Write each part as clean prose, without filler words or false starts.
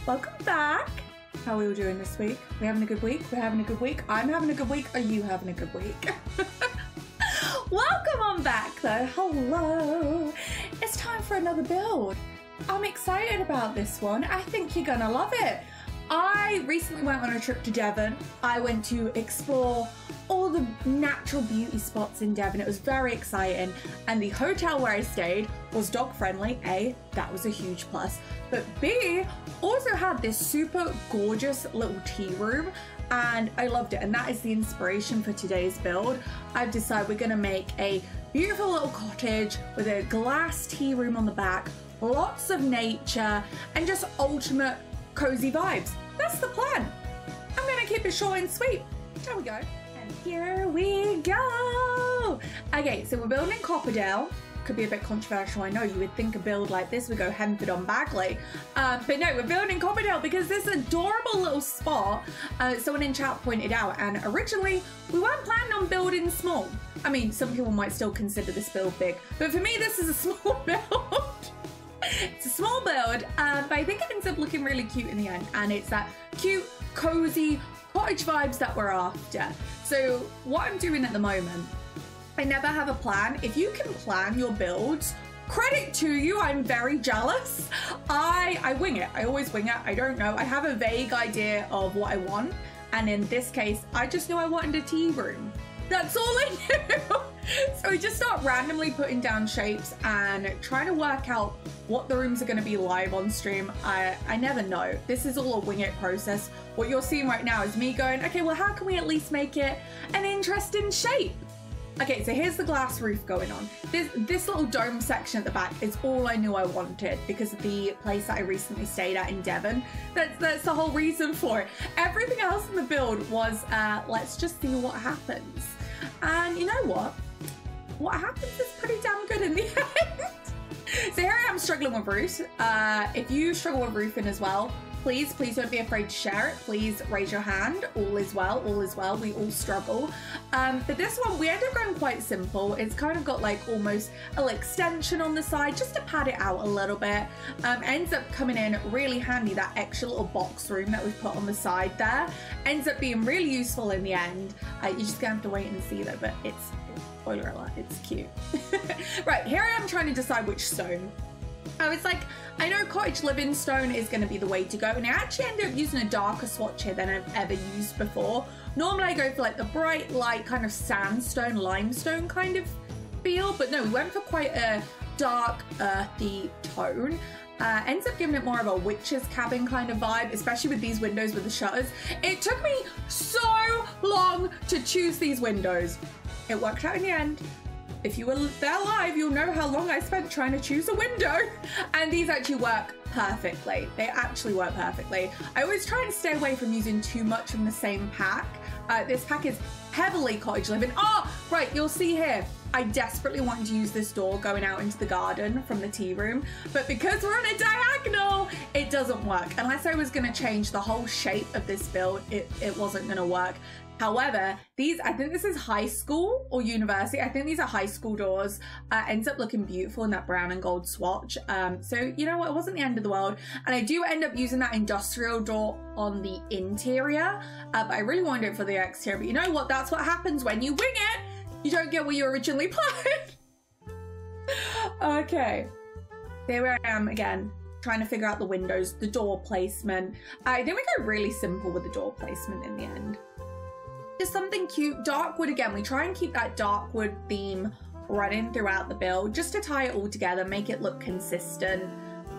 welcome back. How are we all doing this week? We having a good week? We're having a good week. I'm having a good week. Are you having a good week? Welcome on back though. Hello. It's time for another build. I'm excited about this one. I think you're gonna love it. I recently went on a trip to Devon. I went to explore all the natural beauty spots in Devon. It was very exciting. And the hotel where I stayed was dog friendly. A, that was a huge plus. But B, also had this super gorgeous little tea room. And I loved it. And that is the inspiration for today's build. I've decided we're gonna make a beautiful little cottage with a glass tea room on the back, lots of nature, and just ultimate cozy vibes. That's the plan. I'm gonna keep it short and sweet. There we go. And here we go. Okay, so we're building Copperdale. Could be a bit controversial, I know. You would think a build like this would go Hemford on Bagley. But no, we're building Copperdale because this adorable little spot, someone in chat pointed out, and originally we weren't planning on building small. I mean, some people might still consider this build big, but for me, this is a small build. It's a small build, but I think it ends up looking really cute in the end, and it's that cute, cozy cottage vibes that we're after. So what I'm doing at the moment, I never have a plan. If you can plan your builds, credit to you. I'm very jealous. I wing it. I always wing it. I don't know. I have a vague idea of what I want, and in this case, I just knew I wanted a tea room. That's all I knew. So we just start randomly putting down shapes and trying to work out what the rooms are going to be live on stream. I never know. This is all a wing it process. What you're seeing right now is me going, okay, well, how can we at least make it an interesting shape? Okay, so here's the glass roof going on. This little dome section at the back is all I knew I wanted because of the place that I recently stayed at in Devon. That's the whole reason for it. Everything else in the build was, let's just see what happens. And you know what? What happens is pretty damn good in the end. So here I am struggling with roofs. If you struggle with roofing as well, please don't be afraid to share it. Please raise your hand. All is well, all is well. We all struggle. But this one, we ended up going quite simple. It's kind of got like almost a little extension on the side just to pad it out a little bit. Ends up coming in really handy. That extra little box room that we've put on the side there ends up being really useful in the end. You're just gonna have to wait and see though, but it's spoiler alert, it's cute. Right, here I am trying to decide which stone. I was like, I know cottage living stone is going to be the way to go, and I actually ended up using a darker swatch here than I've ever used before. Normally I go for like the bright light kind of sandstone, limestone kind of feel, but no, we went for quite a dark earthy tone. Ends up giving it more of a witch's cabin kind of vibe, especially with these windows with the shutters. It took me so long to choose these windows. It worked out in the end. If you were there live, you'll know how long I spent trying to choose a window. And these actually work perfectly. They actually work perfectly. I always try and stay away from using too much from the same pack. This pack is heavily cottage living. Oh, right, you'll see here. I desperately wanted to use this door going out into the garden from the tea room, but because we're on a diagonal, it doesn't work. Unless I was gonna change the whole shape of this build, it wasn't gonna work. However, these, I think this is high school or university. I think these are high school doors. Ends up looking beautiful in that brown and gold swatch. So you know what, it wasn't the end of the world. And I do end up using that industrial door on the interior, but I really wanted it for the exterior. But you know what, that's what happens when you wing it. You don't get what you originally planned. Okay, there I am again, trying to figure out the windows, the door placement. I think we go really simple with the door placement in the end. Just something cute. Dark wood again. We try and keep that dark wood theme running throughout the build just to tie it all together, make it look consistent.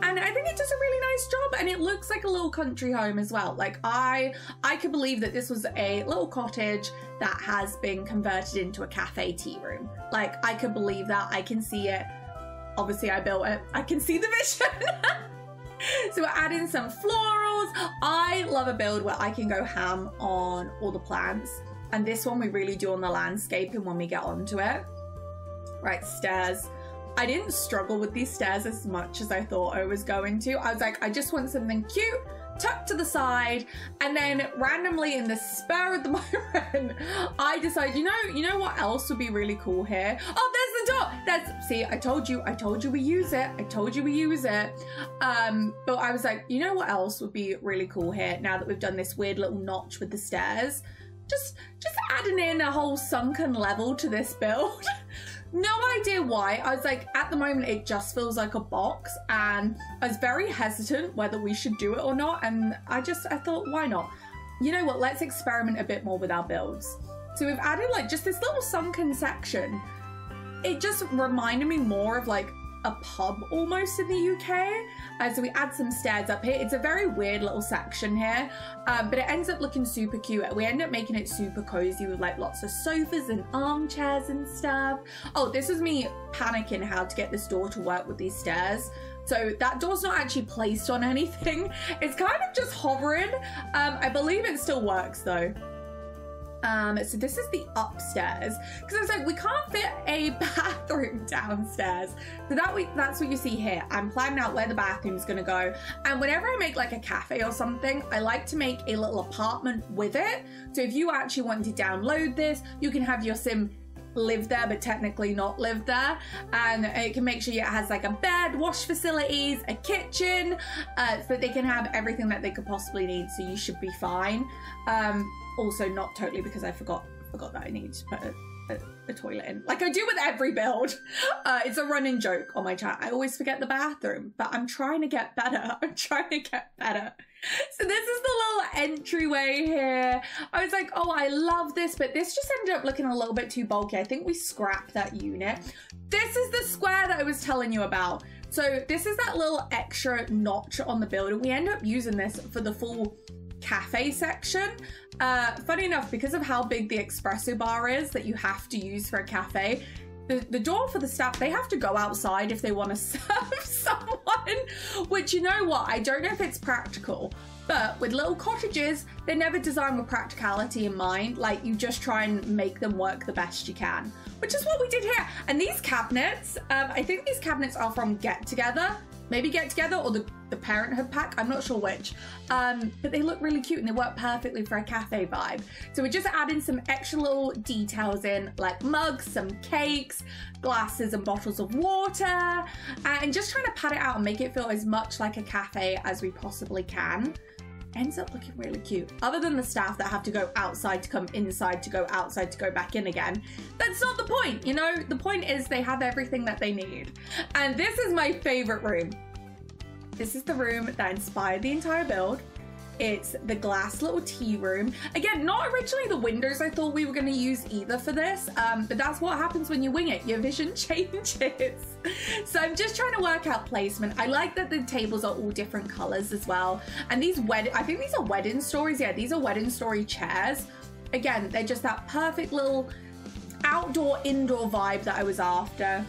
And I think it does a really nice job, and it looks like a little country home as well. Like I could believe that this was a little cottage that has been converted into a cafe tea room. Like I could believe that. I can see it. Obviously I built it. I can see the vision. So we're adding some florals. I love a build where I can go ham on all the plants. And this one we really do on the landscaping when we get onto it. Right, stairs. I didn't struggle with these stairs as much as I thought I was going to. I was like, I just want something cute, tucked to the side, and then randomly in the spur of the moment, I decided, you know what else would be really cool here? Oh, there's door. See, I told you we use it. I told you we use it. But I was like, you know what else would be really cool here now that we've done this weird little notch with the stairs? Just adding in a whole sunken level to this build. No idea why. I was like, at the moment, it just feels like a box, and I was very hesitant whether we should do it or not. And I thought, why not? You know what? Let's experiment a bit more with our builds. So we've added like just this little sunken section. It just reminded me more of like a pub almost in the UK. So we add some stairs up here. It's a very weird little section here, but it ends up looking super cute. We end up making it super cozy with like lots of sofas and armchairs and stuff. Oh, this is me panicking how to get this door to work with these stairs. So that door's not actually placed on anything. It's kind of just hovering. I believe it still works though. So this is the upstairs, because I was like, we can't fit a bathroom downstairs. So that's what you see here. I'm planning out where the bathroom's gonna go. And whenever I make like a cafe or something, I like to make a little apartment with it. So if you actually want to download this, you can have your sim live there, but technically not live there. And it can make sure it has like a bed, wash facilities, a kitchen, so that they can have everything that they could possibly need. So you should be fine. Also not totally, because I forgot that I need to put a toilet in, like I do with every build. It's a running joke on my chat. I always forget the bathroom, but I'm trying to get better. I'm trying to get better. So this is the little entryway here. I was like, oh, I love this, but this just ended up looking a little bit too bulky. I think we scrapped that unit. This is the square that I was telling you about. So this is that little extra notch on the build, and we end up using this for the full cafe section. Funny enough, because of how big the espresso bar is that you have to use for a cafe, the door for the staff, they have to go outside if they want to serve someone, which, you know what, I don't know if it's practical, but with little cottages, they're never designed with practicality in mind. Like, you just try and make them work the best you can, which is what we did here. And these cabinets, I think these cabinets are from Get Together, maybe Get Together or the Parenthood pack, I'm not sure which, but they look really cute and they work perfectly for a cafe vibe. So we're just adding some extra little details in, like mugs, some cakes, glasses and bottles of water, and just trying to pad it out and make it feel as much like a cafe as we possibly can. Ends up looking really cute. Other than the staff that have to go outside to come inside, to go outside to go back in again. That's not the point, you know? The point is they have everything that they need. And this is my favorite room. This is the room that inspired the entire build. It's the glass little tea room. Again, not originally the windows I thought we were going to use either for this, but that's what happens when you wing it. Your vision changes. So I'm just trying to work out placement. I like that the tables are all different colors as well. And these I think these are wedding stories. Yeah, these are wedding story chairs. Again, they're just that perfect little outdoor indoor vibe that I was after.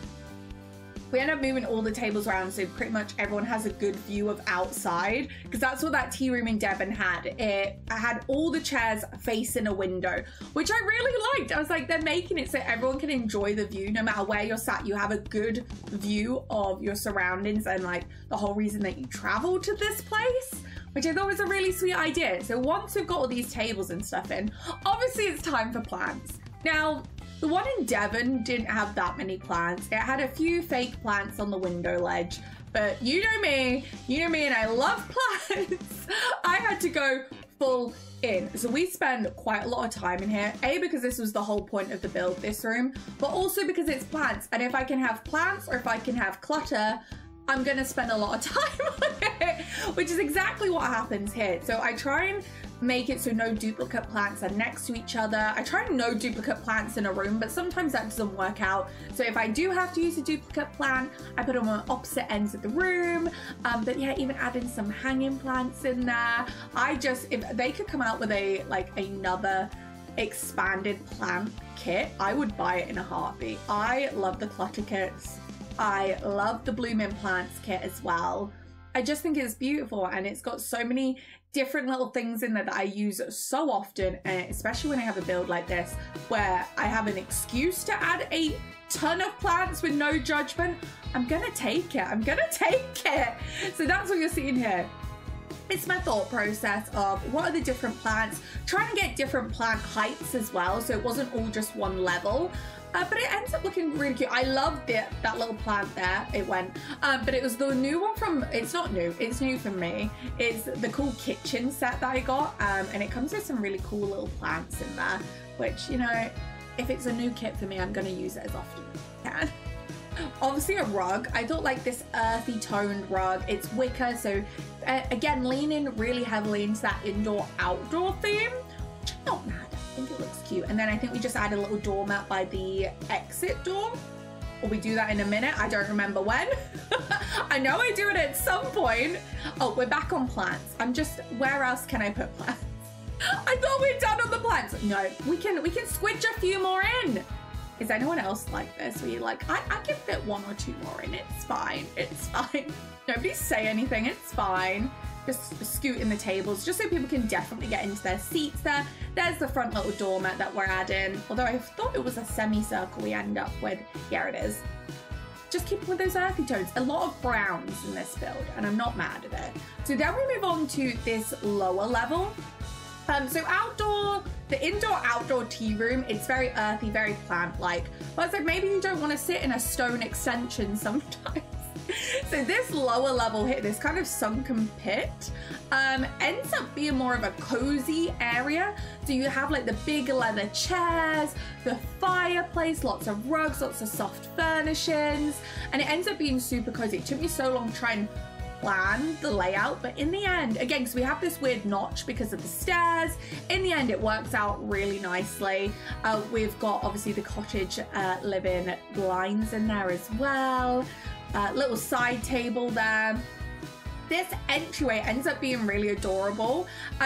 We end up moving all the tables around so pretty much everyone has a good view of outside, because that's what that tea room in Devon had. It had all the chairs facing a window, which I really liked. I was like, they're making it so everyone can enjoy the view. No matter where you're sat, you have a good view of your surroundings and like the whole reason that you travel to this place, which I thought was a really sweet idea. So once we've got all these tables and stuff in, obviously it's time for plants. Now, the one in Devon didn't have that many plants. It had a few fake plants on the window ledge, but you know me and I love plants. I had to go full in. So we spend quite a lot of time in here, A, because this was the whole point of the build, this room, but also because it's plants. And if I can have plants or if I can have clutter, I'm gonna spend a lot of time on it, which is exactly what happens here. So I try and make it so no duplicate plants are next to each other. I try no duplicate plants in a room, but sometimes that doesn't work out. So if I do have to use a duplicate plant, I put them on opposite ends of the room. But yeah, even adding some hanging plants in there. If they could come out with another expanded plant kit, I would buy it in a heartbeat. I love the clutter kits. I love the blooming plants kit as well. I just think it's beautiful, and it's got so many different little things in there that I use so often, especially when I have a build like this where I have an excuse to add a ton of plants with no judgment. I'm gonna take it. I'm gonna take it. So that's what you're seeing here. It's my thought process of what are the different plants, trying to get different plant heights as well, so it wasn't all just one level. but it ends up looking really cute. I love that little plant there. It went, but it was the new one from, it's not new, it's new for me. It's the cool kitchen set that I got, and it comes with some really cool little plants in there, which, you know, if it's a new kit for me, I'm gonna use it as often as I can. Obviously a rug. I thought like this earthy toned rug. It's wicker, so again, leaning really heavily into that indoor-outdoor theme, which I'm not mad at. I think it looks cute. And then I think we just added a little doormat by the exit door. Or we do that in a minute. I don't remember when. I know I do it at some point. Oh, we're back on plants. I'm just, where else can I put plants? I thought we'd done on the plants. No, we can squidge a few more in. Is anyone else like this? Where you're like, I can fit 1 or 2 more in. It's fine. It's fine. Nobody say anything. It's fine. Just scoot in the tables, just so people can definitely get into their seats there. There's the front little doormat that we're adding. Although I thought it was a semicircle we end up with. Yeah, it is. Just keep with those earthy tones. A lot of browns in this build, and I'm not mad at it. So then we move on to this lower level. So the indoor-outdoor tea room, it's very earthy, very plant-like. But it's like maybe you don't want to sit in a stone extension sometimes. So this lower level here, this kind of sunken pit, ends up being more of a cozy area. So you have like the big leather chairs, the fireplace, lots of rugs, lots of soft furnishings, and it ends up being super cozy. It took me so long to try and plan the layout, but in the end, again, because we have this weird notch because of the stairs, in the end it works out really nicely. We've got obviously the cottage living blinds in there as well, little side table there. This entryway ends up being really adorable.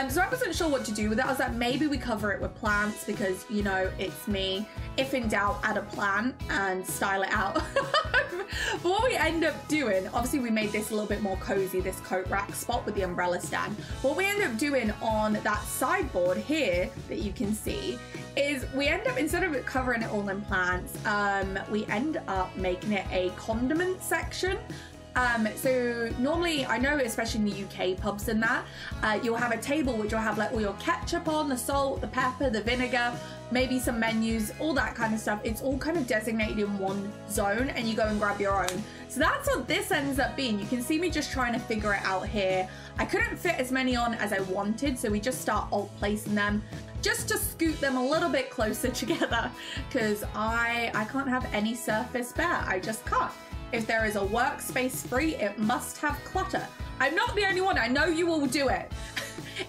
So I wasn't sure what to do with it. I was like, maybe we cover it with plants because, you know, it's me. If in doubt, add a plant and style it out. But what we end up doing, obviously we made this a little bit more cozy, this coat rack spot with the umbrella stand. What we end up doing on that sideboard here that you can see is we end up, instead of covering it all in plants, we end up making it a condiment section. So normally, I know especially in the UK pubs and that, you'll have a table which will have like all your ketchup on, the salt, the pepper, the vinegar, maybe some menus, all that kind of stuff. It's all kind of designated in one zone and you go and grab your own. So that's what this ends up being. You can see me just trying to figure it out here. I couldn't fit as many on as I wanted, so we just start alt placing them just to scoot them a little bit closer together because I can't have any surface bare. I just can't. If there is a workspace free, it must have clutter. I'm not the only one. I know you all do it.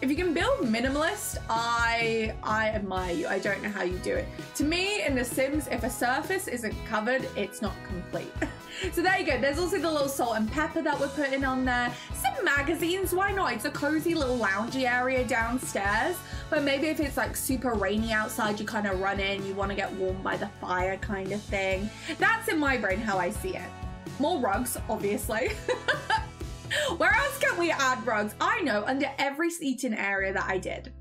If you can build minimalist, I admire you. I don't know how you do it. To me, in The Sims, if a surface isn't covered, it's not complete. So there you go. There's also the little salt and pepper that we're putting on there. Some magazines, why not? It's a cozy little loungy area downstairs. But maybe if it's like super rainy outside, you kind of run in, you want to get warm by the fire kind of thing. That's in my brain how I see it. More rugs, obviously. Where else can we add rugs? I know, under every seating area that I did.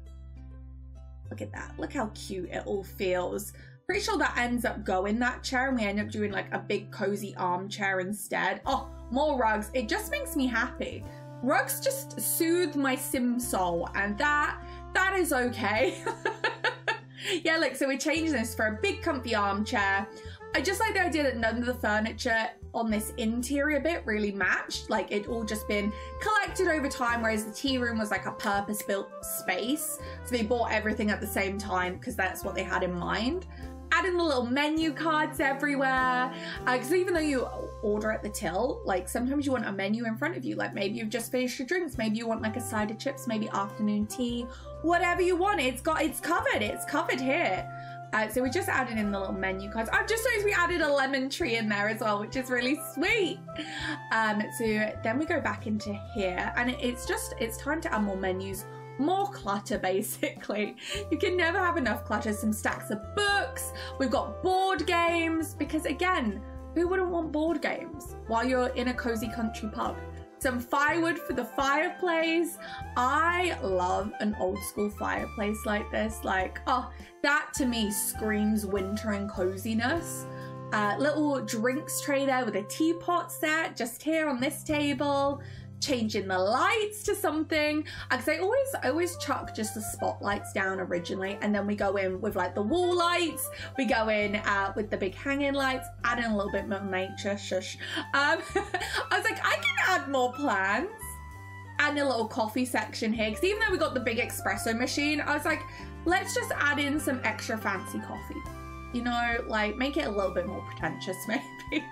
Look at that. Look how cute it all feels. Pretty sure that ends up going that chair and we end up doing like a big cozy armchair instead. Oh, more rugs. It just makes me happy. Rugs just soothe my sim soul and that is okay. Yeah, look, so we're changing this for a big comfy armchair. I just like the idea that none of the furniture on this interior bit really matched. Like it all just been collected over time, whereas the tea room was like a purpose-built space. So they bought everything at the same time because that's what they had in mind. Adding the little menu cards everywhere. Because even though you order at the till, like sometimes you want a menu in front of you. Like maybe you've just finished your drinks. Maybe you want like a side of chips, maybe afternoon tea, whatever you want. It's covered here. So we just added in the little menu cards. I've just noticed we added a lemon tree in there as well, which is really sweet. So then we go back into here and it's time to add more menus, more clutter basically. You can never have enough clutter. Some stacks of books. We've got board games because again, who wouldn't want board games while you're in a cozy country pub? Some firewood for the fireplace. I love an old school fireplace like this. Like, oh, that to me screams winter and coziness. Little drinks tray there with a teapot set just here on this table. changing the lights to something, because I always chuck just the spotlights down originally, and then we go in with like the wall lights, we go in with the big hanging lights, add in a little bit more nature, shush. I was like, I can add more plants, add a little coffee section here, because even though we got the big espresso machine, I was like, let's just add in some extra fancy coffee, you know, like make it a little bit more pretentious maybe.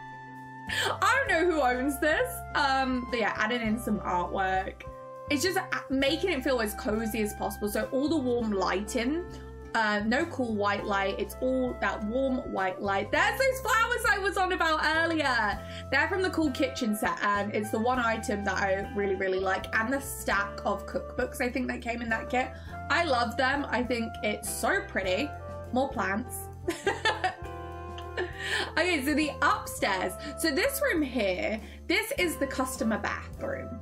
I don't know who owns this, but yeah, adding in some artwork. It's just making it feel as cozy as possible. So all the warm lighting, no cool white light. It's all that warm white light. There's those flowers I was on about earlier. They're from the Cool Kitchen set, and it's the one item that I really, really like. And the stack of cookbooks I think that came in that kit. I love them. I think it's so pretty. More plants. Okay, so the upstairs. So this room here, this is the customer bathroom.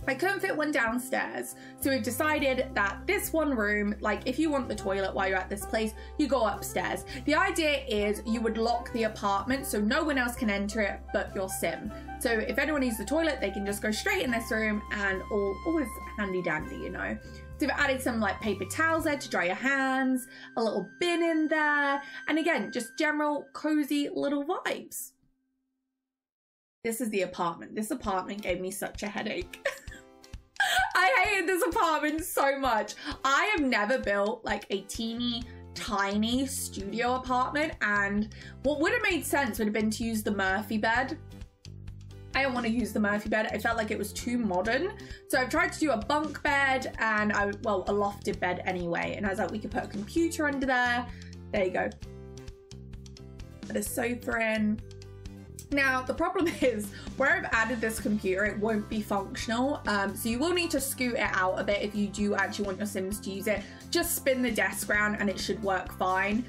I couldn't fit one downstairs, so we've decided that this one room, like if you want the toilet while you're at this place, you go upstairs. The idea is you would lock the apartment so no one else can enter it but your sim. So if anyone needs the toilet, they can just go straight in this room, and all is handy dandy, you know. So we've added some like paper towels there to dry your hands, a little bin in there, and again, just general cozy little vibes. This is the apartment. This apartment gave me such a headache. I hated this apartment so much. I have never built like a teeny tiny studio apartment, and what would have made sense would have been to use the Murphy bed. I don't want to use the Murphy bed. I felt like it was too modern. So I've tried to do a bunk bed and well, a lofted bed anyway. And I was like, we could put a computer under there. There you go. Put a sofa in. Now, the problem is where I've added this computer, it won't be functional. So you will need to scoot it out a bit if you do actually want your Sims to use it. Just spin the desk around and it should work fine.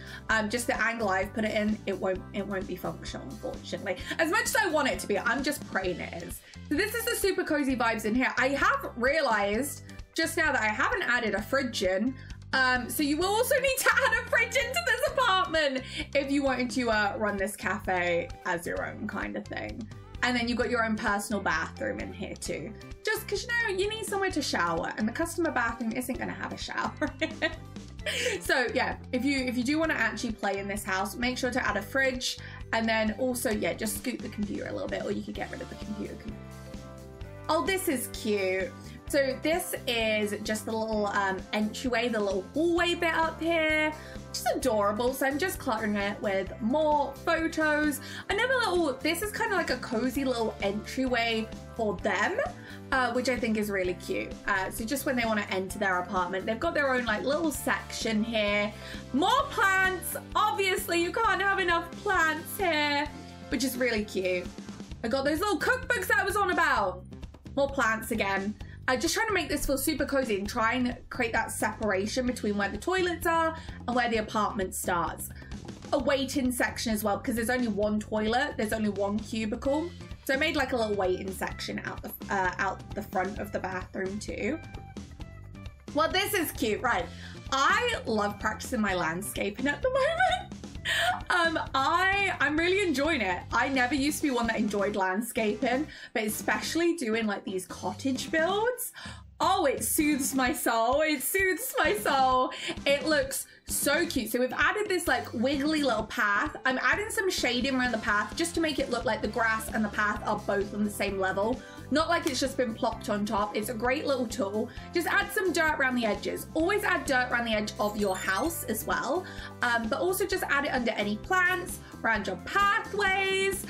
Just the angle I've put it in, it won't be functional, unfortunately. As much as I want it to be, I'm just praying it is. So this is the super cozy vibes in here. I have realized just now that I haven't added a fridge in. So you will also need to add a fridge into this apartment if you wanted to run this cafe as your own kind of thing. And then you've got your own personal bathroom in here too. Just because, you know, you need somewhere to shower, and the customer bathroom isn't going to have a shower. So yeah, if you do want to actually play in this house, make sure to add a fridge, and then also, yeah, just scoot the computer a little bit, or you could get rid of the computer. Oh, this is cute. So this is just the little entryway, the little hallway bit up here, which is adorable. So I'm just cluttering it with more photos. Another little, this is kind of like a cozy little entryway for them, which I think is really cute. So just when they want to enter their apartment, they've got their own like little section here. More plants. Obviously, you can't have enough plants here, which is really cute. I got those little cookbooks that I was on about. More plants again. Just trying to make this feel super cozy and try and create that separation between where the toilets are and where the apartment starts. A waiting section as well, because there's only one toilet, there's only one cubicle. So I made like a little waiting section out the front of the bathroom too. Well, this is cute, right? I love practicing my landscaping at the moment. I'm really enjoying it. I never used to be one that enjoyed landscaping, but especially doing like these cottage builds. Oh, it soothes my soul. It soothes my soul. It looks so cute. So we've added this like wiggly little path. I'm adding some shading around the path just to make it look like the grass and the path are both on the same level. Not like it's just been plopped on top. It's a great little tool. Just add some dirt around the edges. Always add dirt around the edge of your house as well. But also just add it under any plants, around your pathways.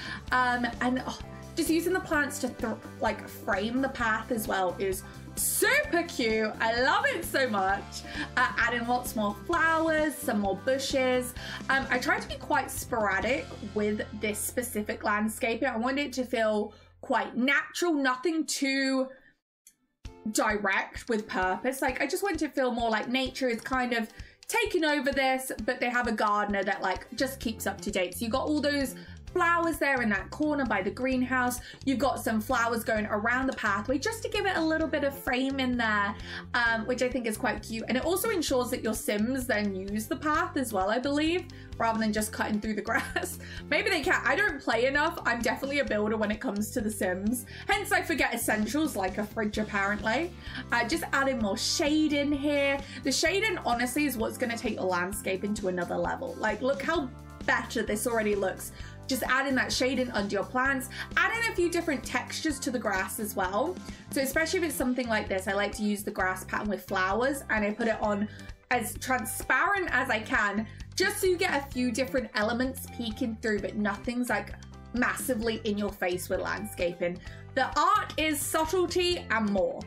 Just using the plants to like frame the path as well is super cute. I love it so much. Adding lots more flowers, some more bushes. I tried to be quite sporadic with this specific landscaping. I wanted it to feel quite natural, nothing too direct with purpose. Like I just want it to feel more like nature is kind of taking over this, but they have a gardener that like just keeps up to date. So you got all those flowers there in that corner by the greenhouse. You've got some flowers going around the pathway just to give it a little bit of frame in there, which I think is quite cute. And it also ensures that your Sims then use the path as well, I believe, rather than just cutting through the grass. Maybe they can. I don't play enough. I'm definitely a builder when it comes to the Sims. Hence, I forget essentials like a fridge, apparently. Just adding more shade in here. The shading, honestly, is what's going to take the landscape into another level. Like, look how better this already looks. Just adding that shading under your plants, adding a few different textures to the grass as well. So especially if it's something like this, I like to use the grass pattern with flowers, and I put it on as transparent as I can, just so you get a few different elements peeking through, but nothing's like massively in your face with landscaping. The art is subtlety and more.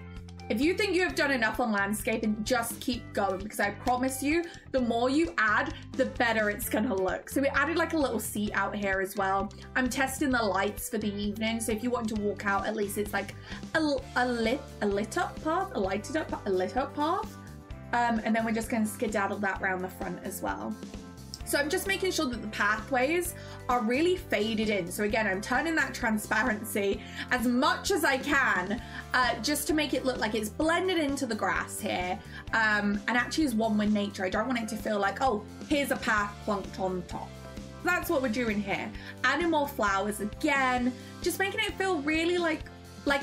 If you think you have done enough on landscaping, just keep going, because I promise you, the more you add, the better it's gonna look. So we added like a little seat out here as well. I'm testing the lights for the evening, so if you want to walk out, at least it's like a lit up path. And then we're just gonna skedaddle that around the front as well. So I'm just making sure that the pathways are really faded in. So again, I'm turning that transparency as much as I can, just to make it look like it's blended into the grass here, and actually is one with nature. I don't want it to feel like, oh, here's a path plunked on top. That's what we're doing here. Adding more flowers again, just making it feel really like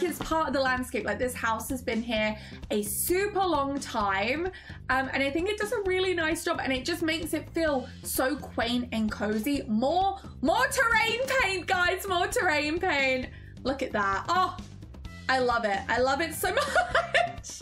it's part of the landscape. Like, this house has been here a super long time, and I think it does a really nice job, and it just makes it feel so quaint and cozy. More terrain paint, guys, more terrain paint. Look at that. Oh, I love it. I love it so much.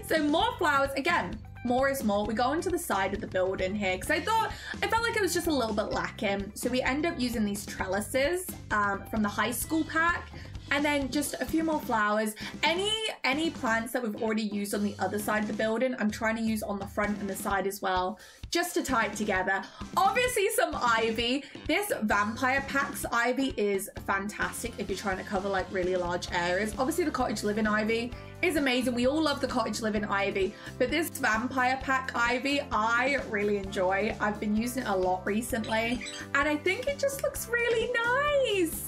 So more flowers. Again, more is more. We go into the side of the building here because I felt like it was just a little bit lacking. So we end up using these trellises from the high school pack. And then just a few more flowers. Any plants that we've already used on the other side of the building, I'm trying to use on the front and the side as well, just to tie it together. Obviously some ivy. This vampire pack's ivy is fantastic if you're trying to cover like really large areas. Obviously the cottage living ivy is amazing. We all love the cottage living ivy, but this vampire pack ivy, I really enjoy. I've been using it a lot recently, and I think it just looks really nice.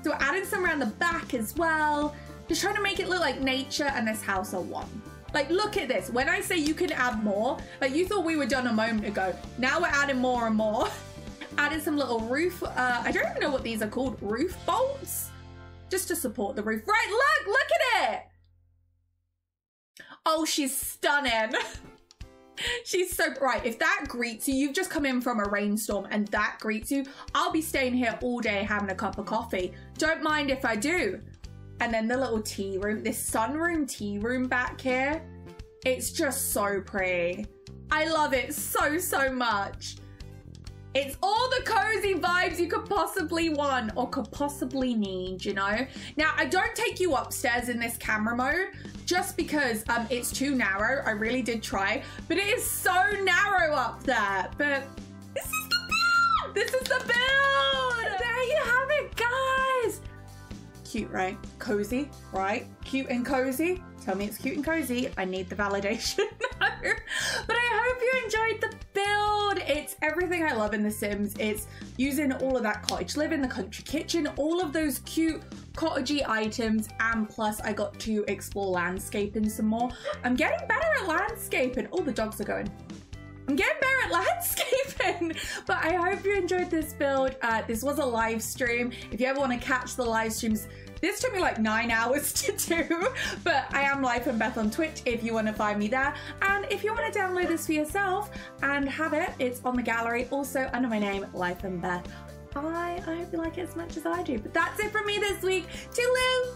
So we're adding some around the back as well. Just trying to make it look like nature and this house are one. Like, look at this. When I say you can add more, like you thought we were done a moment ago. Now we're adding more and more. Added some little roof, I don't even know what these are called, roof bolts? Just to support the roof. Right, look at it. Oh, she's stunning. She's so bright. If that greets you, you've just come in from a rainstorm and that greets you, I'll be staying here all day having a cup of coffee. Don't mind if I do. And then the little tea room, this sunroom tea room back here, it's just so pretty. I love it so much. It's all the cozy vibes you could possibly want or could possibly need, you know? Now, I don't take you upstairs in this camera mode just because it's too narrow. I really did try, but it is so narrow up there. But this is the build! This is the build! There you have it, guys! Cute, right? Cozy, right? Cute and cozy. Tell me it's cute and cozy. I need the validation. But I hope you enjoyed the build. It's everything I love in The Sims. It's using all of that cottage living, the country kitchen, all of those cute cottagey items, and plus I got to explore landscaping some more. I'm getting better at landscaping. Oh, the dogs are going. I'm getting better at landscaping, but I hope you enjoyed this build. This was a live stream. If you ever want to catch the live streams, this took me like 9 hours to do, but I am LifeandBeth on Twitch if you want to find me there. And if you want to download this for yourself and have it, it's on the gallery, also under my name, LifeandBeth. I hope you like it as much as I do. But that's it from me this week. Toodaloo!